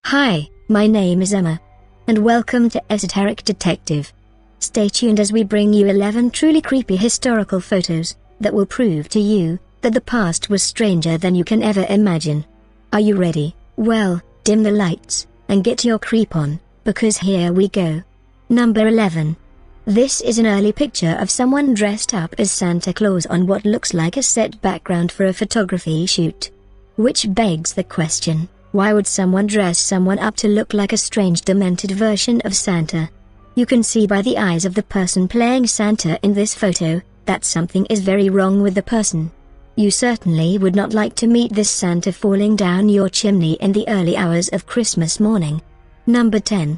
Hi, my name is Emma. And welcome to Esoteric Detective. Stay tuned as we bring you 11 truly creepy historical photos that will prove to you that the past was stranger than you can ever imagine. Are you ready? Well, dim the lights and get your creep on, because here we go. Number 11. This is an early picture of someone dressed up as Santa Claus on what looks like a set background for a photography shoot. Which begs the question, why would someone dress someone up to look like a strange demented version of Santa? You can see by the eyes of the person playing Santa in this photo that something is very wrong with the person. You certainly would not like to meet this Santa falling down your chimney in the early hours of Christmas morning. Number 10.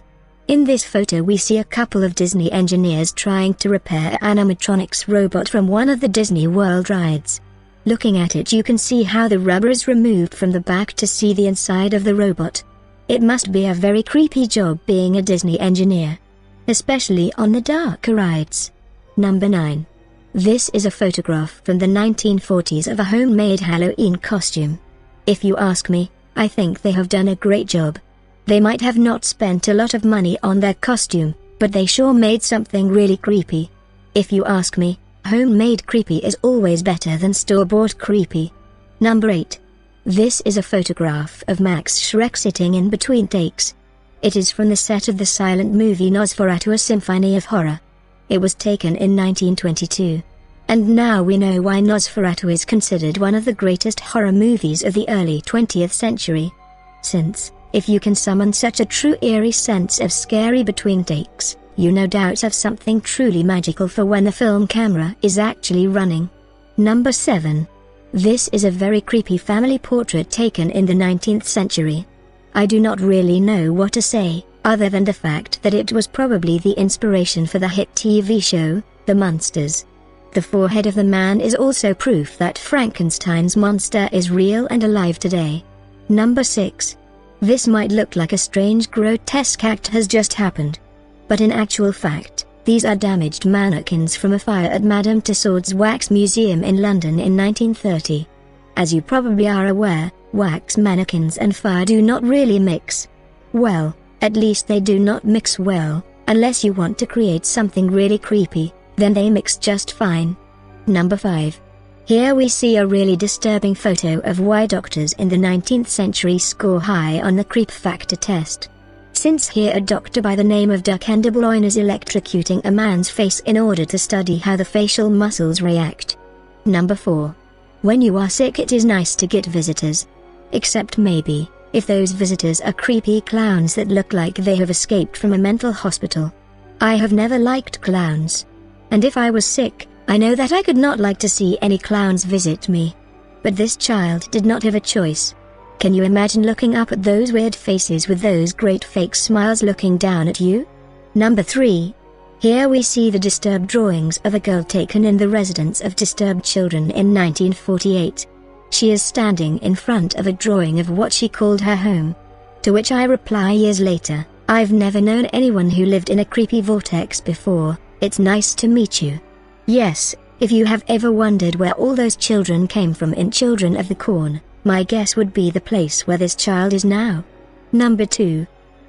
In this photo we see a couple of Disney engineers trying to repair an animatronics robot from one of the Disney World rides. Looking at it you can see how the rubber is removed from the back to see the inside of the robot. It must be a very creepy job being a Disney engineer, especially on the darker rides. Number 9. This is a photograph from the 1940s of a homemade Halloween costume. If you ask me, I think they have done a great job. They might have not spent a lot of money on their costume, but they sure made something really creepy. If you ask me, homemade creepy is always better than store-bought creepy. Number 8. This is a photograph of Max Schreck sitting in between takes. It is from the set of the silent movie Nosferatu: A Symphony of Horror. It was taken in 1922. And now we know why Nosferatu is considered one of the greatest horror movies of the early 20th century. Since, if you can summon such a true eerie sense of scary between takes, you no doubt have something truly magical for when the film camera is actually running. Number 7. This is a very creepy family portrait taken in the 19th century. I do not really know what to say, other than the fact that it was probably the inspiration for the hit TV show, The Munsters. The forehead of the man is also proof that Frankenstein's monster is real and alive today. Number 6. This might look like a strange grotesque act has just happened. But in actual fact, these are damaged mannequins from a fire at Madame Tussauds Wax Museum in London in 1930. As you probably are aware, wax mannequins and fire do not really mix. Well, at least they do not mix well, unless you want to create something really creepy, then they mix just fine. Number 5. Here we see a really disturbing photo of why doctors in the 19th century score high on the creep factor test. Since here a doctor by the name of Duc Endebloin is electrocuting a man's face in order to study how the facial muscles react. Number 4. When you are sick it is nice to get visitors. Except maybe, if those visitors are creepy clowns that look like they have escaped from a mental hospital. I have never liked clowns. And if I was sick, I know that I could not like to see any clowns visit me. But this child did not have a choice. Can you imagine looking up at those weird faces with those great fake smiles looking down at you? Number 3. Here we see the disturbed drawings of a girl taken in the residence of disturbed children in 1948. She is standing in front of a drawing of what she called her home. To which I reply years later, I've never known anyone who lived in a creepy vortex before. It's nice to meet you. Yes, if you have ever wondered where all those children came from in Children of the Corn, my guess would be the place where this child is now. Number 2.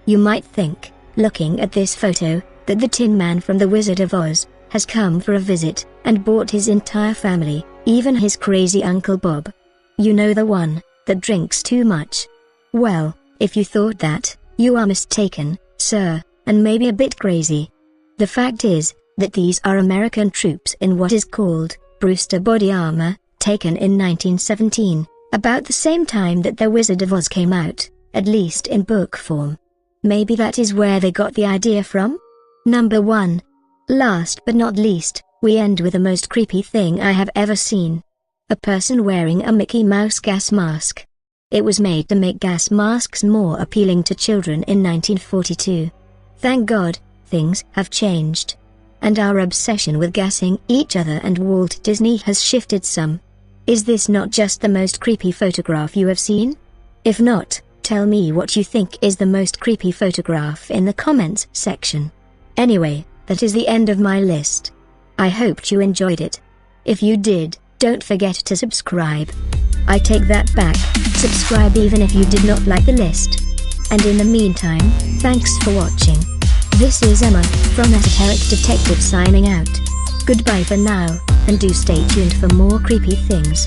You might think, looking at this photo, that the Tin Man from The Wizard of Oz has come for a visit and brought his entire family, even his crazy Uncle Bob. You know, the one that drinks too much. Well, if you thought that, you are mistaken, sir, and maybe a bit crazy. The fact is that these are American troops in what is called Brewster body armor, taken in 1917. About the same time that The Wizard of Oz came out, at least in book form. Maybe that is where they got the idea from? Number 1. Last but not least, we end with the most creepy thing I have ever seen. A person wearing a Mickey Mouse gas mask. It was made to make gas masks more appealing to children in 1942. Thank God, things have changed. And our obsession with gassing each other and Walt Disney has shifted some. Is this not just the most creepy photograph you have seen? If not, tell me what you think is the most creepy photograph in the comments section. Anyway, that is the end of my list. I hoped you enjoyed it. If you did, don't forget to subscribe. I take that back, subscribe even if you did not like the list. And in the meantime, thanks for watching. This is Emma, from Esoteric Detective signing out. Goodbye for now, and do stay tuned for more creepy things.